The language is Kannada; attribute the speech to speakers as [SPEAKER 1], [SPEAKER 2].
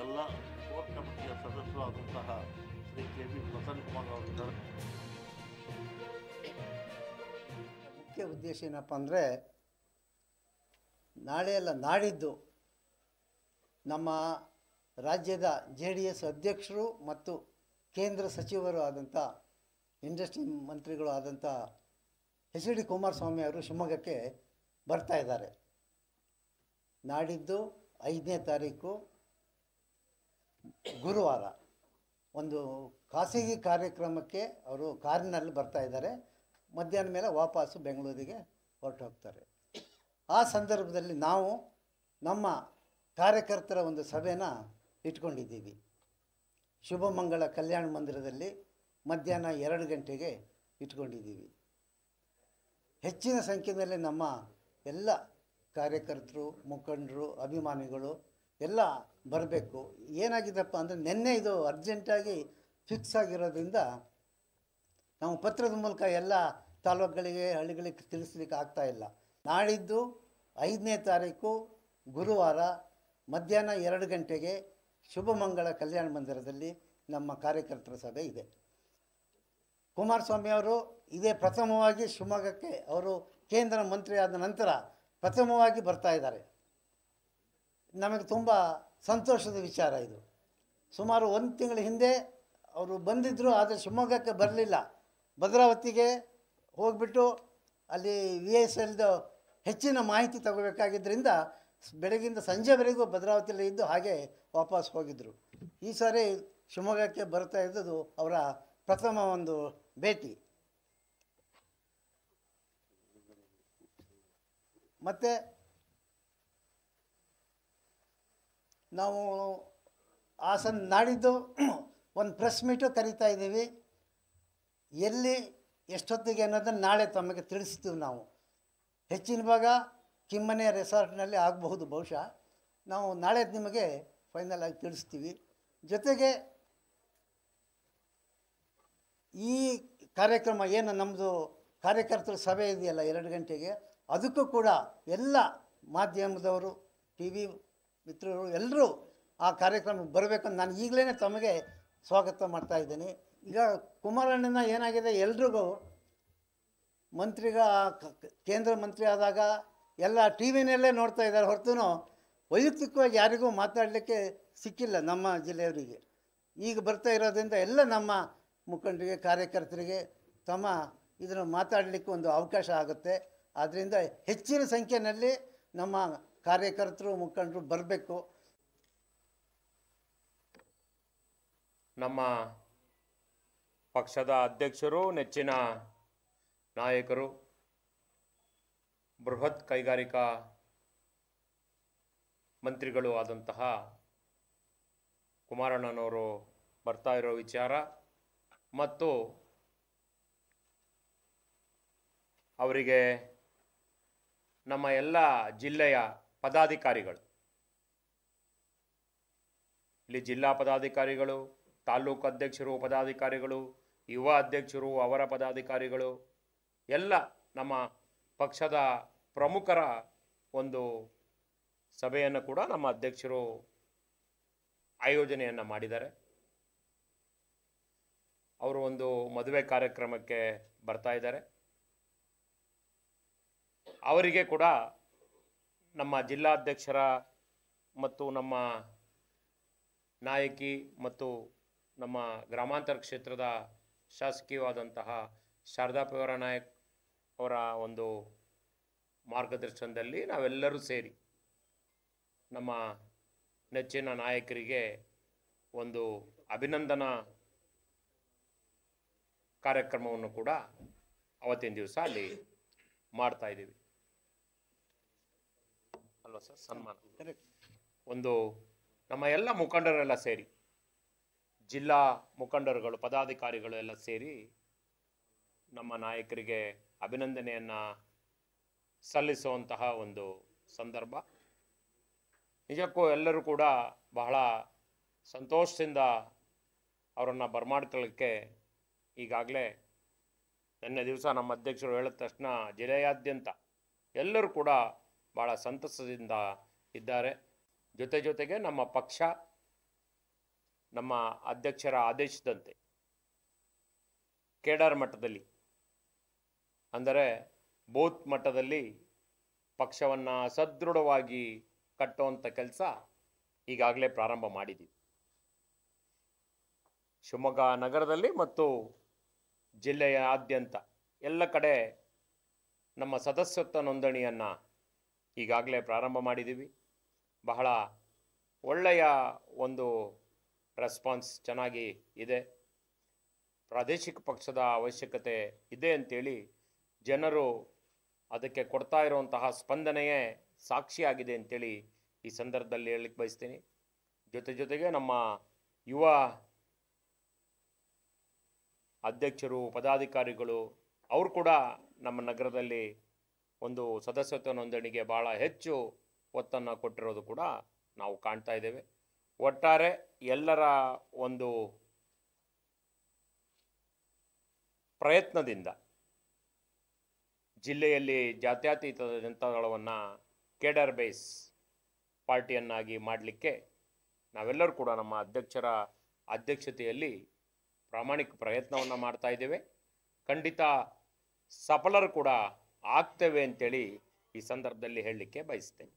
[SPEAKER 1] ಎಲ್ಲ ಕೋರ್ ಕಮಿಟಿಯ ಸದಸ್ಯರು ಆದಂತಹ ಶ್ರೀ ಕೆ ಬಿ ಪ್ರಸನ್ನ ಕುಮಾರ್ ಅವರಿದ್ದಾರೆ.
[SPEAKER 2] ಮುಖ್ಯ ಉದ್ದೇಶ ಏನಪ್ಪ ಅಂದರೆ, ನಾಳೆ ಅಲ್ಲ ನಾಡಿದ್ದು ನಮ್ಮ ರಾಜ್ಯದ JDS ಅಧ್ಯಕ್ಷರು ಮತ್ತು ಕೇಂದ್ರ ಸಚಿವರು ಆದಂಥ ಇಂಡಸ್ಟ್ರಿ ಮಂತ್ರಿಗಳು ಆದಂಥ HD ಕುಮಾರಸ್ವಾಮಿ ಅವರು ಶಿವಮೊಗ್ಗಕ್ಕೆ ಬರ್ತಾ ಇದ್ದಾರೆ. ನಾಡಿದ್ದು 5ನೇ ತಾರೀಕು ಗುರುವಾರ ಒಂದು ಖಾಸಗಿ ಕಾರ್ಯಕ್ರಮಕ್ಕೆ ಅವರು ಕಾರಿನಲ್ಲಿ ಬರ್ತಾ ಇದ್ದಾರೆ. ಮಧ್ಯಾಹ್ನ ಮೇಲೆ ವಾಪಸ್ಸು ಬೆಂಗಳೂರಿಗೆ ಹೊರಟು ಹೋಗ್ತಾರೆ. ಆ ಸಂದರ್ಭದಲ್ಲಿ ನಾವು ನಮ್ಮ ಕಾರ್ಯಕರ್ತರ ಒಂದು ಸಭೆನ ಇಟ್ಕೊಂಡಿದ್ದೀವಿ. ಶುಭಮಂಗಳ ಕಲ್ಯಾಣ ಮಂದಿರದಲ್ಲಿ ಮಧ್ಯಾಹ್ನ 2 ಗಂಟೆಗೆ ಇಟ್ಕೊಂಡಿದ್ದೀವಿ. ಹೆಚ್ಚಿನ ಸಂಖ್ಯೆಯಲ್ಲಿ ನಮ್ಮ ಎಲ್ಲ ಕಾರ್ಯಕರ್ತರು, ಮುಖಂಡರು, ಅಭಿಮಾನಿಗಳು ಎಲ್ಲ ಬರಬೇಕು. ಏನಾಗಿದೆಪ್ಪ ಅಂದರೆ, ನಿನ್ನೆ ಇದು ಅರ್ಜೆಂಟಾಗಿ ಫಿಕ್ಸ್ ಆಗಿರೋದ್ರಿಂದ ನಾವು ಪತ್ರದ ಮೂಲಕ ಎಲ್ಲ ತಾಲೂಕುಗಳಿಗೆ, ಹಳ್ಳಿಗಳಿಗೆ ತಿಳಿಸ್ಲಿಕ್ಕೆ ಆಗ್ತಾಯಿಲ್ಲ. ನಾಡಿದ್ದು 5ನೇ ತಾರೀಕು ಗುರುವಾರ ಮಧ್ಯಾಹ್ನ 2 ಗಂಟೆಗೆ ಶುಭಮಂಗಳ ಕಲ್ಯಾಣ ಮಂದಿರದಲ್ಲಿ ನಮ್ಮ ಕಾರ್ಯಕರ್ತರ ಸಭೆ ಇದೆ. ಕುಮಾರಸ್ವಾಮಿ ಅವರು ಇದೇ ಪ್ರಥಮವಾಗಿ ಶಿವಮೊಗ್ಗಕ್ಕೆ ಅವರು ಕೇಂದ್ರ ಮಂತ್ರಿ ಆದ ನಂತರ ಪ್ರಥಮವಾಗಿ ಬರ್ತಾ ಇದ್ದಾರೆ. ನಮಗೆ ತುಂಬ ಸಂತೋಷದ ವಿಚಾರ ಇದು. ಸುಮಾರು 1 ತಿಂಗಳ ಹಿಂದೆ ಅವರು ಬಂದಿದ್ದರು, ಆದರೆ ಶಿವಮೊಗ್ಗಕ್ಕೆ ಬರಲಿಲ್ಲ. ಭದ್ರಾವತಿಗೆ ಹೋಗಿಬಿಟ್ಟು ಅಲ್ಲಿ VSLದು ಹೆಚ್ಚಿನ ಮಾಹಿತಿ ತಗೋಬೇಕಾಗಿದ್ದರಿಂದ ಬೆಳಗಿಂದ ಸಂಜೆವರೆಗೂ ಭದ್ರಾವತಿಯಲ್ಲಿ ಇದ್ದು ಹಾಗೆ ವಾಪಸ್ ಹೋಗಿದ್ದರು. ಈ ಸಾರಿ ಶಿವಮೊಗ್ಗಕ್ಕೆ ಬರ್ತಾ ಇದ್ದದ್ದು ಅವರ ಪ್ರಥಮ ಒಂದು ಭೇಟಿ. ಮತ್ತು ನಾವು ನಾಡಿದ್ದು ಒಂದು ಪ್ರೆಸ್ ಮೀಟು ಕರೀತಾ ಇದ್ದೀವಿ. ಎಲ್ಲಿ ಎಷ್ಟೊತ್ತಿಗೆ ಅನ್ನೋದನ್ನು ನಾಳೆ ತಮಗೆ ತಿಳಿಸ್ತೀವಿ. ನಾವು ಹೆಚ್ಚಿನ ಭಾಗ ಕಿಮ್ಮನೆ ರೆಸಾರ್ಟ್ನಲ್ಲಿ ಆಗಬಹುದು ಬಹುಶಃ. ನಾವು ನಾಳೆ ನಿಮಗೆ ಫೈನಲ್ ಆಗಿ ತಿಳಿಸ್ತೀವಿ. ಜೊತೆಗೆ ಈ ಕಾರ್ಯಕ್ರಮ ಏನು ನಮ್ಮದು ಕಾರ್ಯಕರ್ತರ ಸಭೆ ಇದೆಯಲ್ಲ 2 ಗಂಟೆಗೆ, ಅದಕ್ಕೂ ಕೂಡ ಎಲ್ಲ ಮಾಧ್ಯಮದವರು, TV ಮಿತ್ರರು ಎಲ್ಲರೂ ಆ ಕಾರ್ಯಕ್ರಮಕ್ಕೆ ಬರಬೇಕಂತ ನಾನು ಈಗಲೇ ತಮಗೆ ಸ್ವಾಗತ ಮಾಡ್ತಾ ಇದ್ದೀನಿ. ಈಗ ಕುಮಾರಣ್ಣನ ಏನಾಗಿದೆ, ಎಲ್ರಿಗೂ ಕೇಂದ್ರ ಮಂತ್ರಿ ಆದಾಗ ಎಲ್ಲ TVನಲ್ಲೇ ನೋಡ್ತಾ ಇದ್ದಾರೆ ಹೊರತು ವೈಯಕ್ತಿಕವಾಗಿ ಯಾರಿಗೂ ಮಾತಾಡಲಿಕ್ಕೆ ಸಿಕ್ಕಿಲ್ಲ ನಮ್ಮ ಜಿಲ್ಲೆಯವರಿಗೆ. ಈಗ ಬರ್ತಾ ಇರೋದ್ರಿಂದ ಎಲ್ಲ ನಮ್ಮ ಮುಖಂಡರಿಗೆ, ಕಾರ್ಯಕರ್ತರಿಗೆ ಇದನ್ನು ಮಾತಾಡಲಿಕ್ಕೆ ಒಂದು ಅವಕಾಶ ಆಗುತ್ತೆ. ಆದ್ದರಿಂದ ಹೆಚ್ಚಿನ ಸಂಖ್ಯೆಯಲ್ಲಿ ನಮ್ಮ ಕಾರ್ಯಕರ್ತರು, ಮುಖಂಡರು ಬರಬೇಕು.
[SPEAKER 3] ನಮ್ಮ ಪಕ್ಷದ ಅಧ್ಯಕ್ಷರು, ನೆಚ್ಚಿನ ನಾಯಕರು, ಬೃಹತ್ ಕೈಗಾರಿಕಾ ಮಂತ್ರಿಗಳು ಆದಂತಹ ಕುಮಾರಣ್ಣನವರು ಬರ್ತಾ ಇರೋ ವಿಚಾರ ಮತ್ತು ಅವರಿಗೆ ನಮ್ಮ ಎಲ್ಲ ಜಿಲ್ಲೆಯ ಪದಾಧಿಕಾರಿಗಳು, ಇಲ್ಲಿ ಜಿಲ್ಲಾ ಪದಾಧಿಕಾರಿಗಳು, ತಾಲೂಕು ಅಧ್ಯಕ್ಷರು, ಪದಾಧಿಕಾರಿಗಳು, ಯುವ ಅಧ್ಯಕ್ಷರು, ಅವರ ಪದಾಧಿಕಾರಿಗಳು ಎಲ್ಲ ನಮ್ಮ ಪಕ್ಷದ ಪ್ರಮುಖರ ಒಂದು ಸಭೆಯನ್ನು ಕೂಡ ನಮ್ಮ ಅಧ್ಯಕ್ಷರು ಆಯೋಜನೆಯನ್ನು ಮಾಡಿದ್ದಾರೆ. ಅವರು ಒಂದು ಮದುವೆ ಕಾರ್ಯಕ್ರಮಕ್ಕೆ ಬರ್ತಾ ಇದ್ದಾರೆ. ಅವರಿಗೆ ಕೂಡ ನಮ್ಮ ಜಿಲ್ಲಾಧ್ಯಕ್ಷರ ಮತ್ತು ನಮ್ಮ ನಾಯಕಿ ಮತ್ತು ನಮ್ಮ ಗ್ರಾಮಾಂತರ ಕ್ಷೇತ್ರದ ಶಾಸಕೀಯವಾದಂತಹ ಶಾರದಾ ಪವಾರ ನಾಯಕ್ ಅವರ ಒಂದು ಮಾರ್ಗದರ್ಶನದಲ್ಲಿ ನಾವೆಲ್ಲರೂ ಸೇರಿ ನಮ್ಮ ನೆಚ್ಚಿನ ನಾಯಕರಿಗೆ ಒಂದು ಅಭಿನಂದನಾ ಕಾರ್ಯಕ್ರಮವನ್ನು ಕೂಡ ಅವತ್ತಿನ ದಿವಸ ಅಲ್ಲಿ ಮಾಡ್ತಾ ಇದ್ದೀವಿ ಅಲ್ವಾ ಸರ್? ಸನ್ಮಾನ ಒಂದು ನಮ್ಮ ಎಲ್ಲ ಮುಖಂಡರೆಲ್ಲ ಸೇರಿ, ಜಿಲ್ಲಾ ಮುಖಂಡರುಗಳು, ಪದಾಧಿಕಾರಿಗಳು ಎಲ್ಲ ಸೇರಿ ನಮ್ಮ ನಾಯಕರಿಗೆ ಅಭಿನಂದನೆಯನ್ನು ಸಲ್ಲಿಸುವಂತಹ ಒಂದು ಸಂದರ್ಭ. ನಿಜಕ್ಕೂ ಎಲ್ಲರೂ ಕೂಡ ಬಹಳ ಸಂತೋಷದಿಂದ ಅವರನ್ನು ಬರಮಾಡ್ಕೊಳ್ಳೋಕ್ಕೆ ಈಗಾಗಲೇ ನಿನ್ನೆ ದಿವಸ ನಮ್ಮ ಅಧ್ಯಕ್ಷರು ಹೇಳಿದ ತಕ್ಷಣ ಜಿಲ್ಲೆಯಾದ್ಯಂತ ಎಲ್ಲರೂ ಕೂಡ ಭಾಳ ಸಂತಸದಿಂದ ಇದ್ದಾರೆ. ಜೊತೆಗೆ ನಮ್ಮ ಪಕ್ಷ ನಮ್ಮ ಅಧ್ಯಕ್ಷರ ಆದೇಶದಂತೆ ಕೇಡರ್ ಮಟ್ಟದಲ್ಲಿ ಅಂದರೆ ಬೂತ್ ಮಟ್ಟದಲ್ಲಿ ಪಕ್ಷವನ್ನು ಸದೃಢವಾಗಿ ಕಟ್ಟುವಂಥ ಕೆಲಸ ಈಗಾಗಲೇ ಪ್ರಾರಂಭ ಮಾಡಿದ್ದೀವಿ. ಶಿವಮೊಗ್ಗ ನಗರದಲ್ಲಿ ಮತ್ತು ಜಿಲ್ಲೆಯಾದ್ಯಂತ ಎಲ್ಲ ಕಡೆ ನಮ್ಮ ಸದಸ್ಯತ್ವ ನೋಂದಣಿಯನ್ನು ಈಗಾಗಲೇ ಪ್ರಾರಂಭ ಮಾಡಿದ್ದೀವಿ. ಬಹಳ ಒಳ್ಳೆಯ ಒಂದು ರೆಸ್ಪಾನ್ಸ್ ಚೆನ್ನಾಗಿ ಇದೆ. ಪ್ರಾದೇಶಿಕ ಪಕ್ಷದ ಅವಶ್ಯಕತೆ ಇದೆ ಅಂತೇಳಿ ಜನರು ಅದಕ್ಕೆ ಕೊಡ್ತಾ ಇರುವಂತಹ ಸ್ಪಂದನೆಯೇ ಸಾಕ್ಷಿಯಾಗಿದೆ ಅಂತೇಳಿ ಈ ಸಂದರ್ಭದಲ್ಲಿ ಹೇಳಲಿಕ್ಕೆ ಬಯಸ್ತೀನಿ. ಜೊತೆಗೆ ನಮ್ಮ ಯುವ ಅಧ್ಯಕ್ಷರು, ಪದಾಧಿಕಾರಿಗಳು ಅವರು ಕೂಡ ನಮ್ಮ ನಗರದಲ್ಲಿ ಒಂದು ಸದಸ್ಯತ್ವ ನೋಂದಣಿಗೆ ಭಾಳ ಹೆಚ್ಚು ಒತ್ತನ್ನು ಕೊಟ್ಟಿರೋದು ಕೂಡ ನಾವು ಕಾಣ್ತಾ ಇದ್ದೇವೆ. ಒಟ್ಟಾರೆ ಎಲ್ಲರ ಒಂದು ಪ್ರಯತ್ನದಿಂದ ಜಿಲ್ಲೆಯಲ್ಲಿ ಜಾತ್ಯತೀತ ಜನತಾದಳವನ್ನು ಕೇಡರ್ ಬೇಸ್ ಪಾರ್ಟಿಯನ್ನಾಗಿ ಮಾಡಲಿಕ್ಕೆ ನಾವೆಲ್ಲರೂ ಕೂಡ ನಮ್ಮ ಅಧ್ಯಕ್ಷರ ಅಧ್ಯಕ್ಷತೆಯಲ್ಲಿ ಪ್ರಾಮಾಣಿಕ ಪ್ರಯತ್ನವನ್ನು ಮಾಡ್ತಾ ಇದ್ದೇವೆ. ಖಂಡಿತ ಸಫಲರು ಕೂಡ ಆಗ್ತೇವೆ ಅಂತೇಳಿ ಈ ಸಂದರ್ಭದಲ್ಲಿ ಹೇಳಲಿಕ್ಕೆ ಬಯಸ್ತೇನೆ.